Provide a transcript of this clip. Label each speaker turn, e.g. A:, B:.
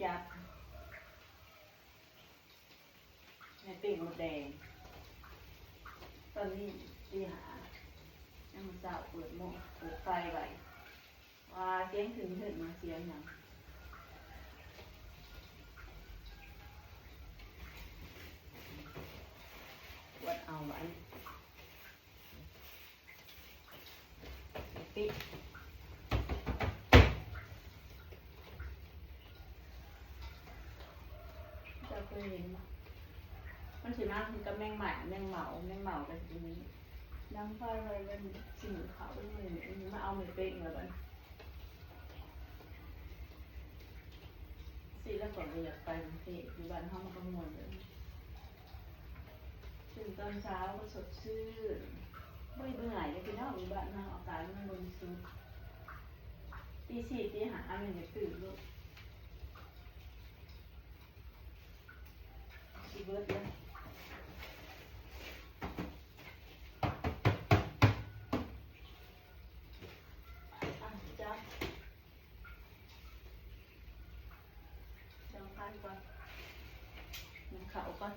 A: จับในปีกมดแดงตอนนี้ตีหาน้ำมันเจ้าเปิดหม้อเปิดไฟไว้ว่าเสียงถึงมาเสียงอย่างวัดเอาไว้ปิดจะเคยเห็นมันถือมากมันก็แมงหมาแมงเหมากันทีนี้น้ำไฟไว้เป็นสิ่งเขาด้วยมันมาเอาไม่เป็นแล้วกันสิแล้วก่อนอยากไปกรุงเทพอยู่บ้านห้องก็มวนเลยตื่นตอนเช้าก็สดชื่นไม่เบื่อเลยพี่น้องอยู่บ้านห้องอากาศมันบริสุทธิ์ตีสี่ตีห้ามันจะตื่นลูกอีเบิร์ดเลยจับจับพันก่อนมันเข่าก่อน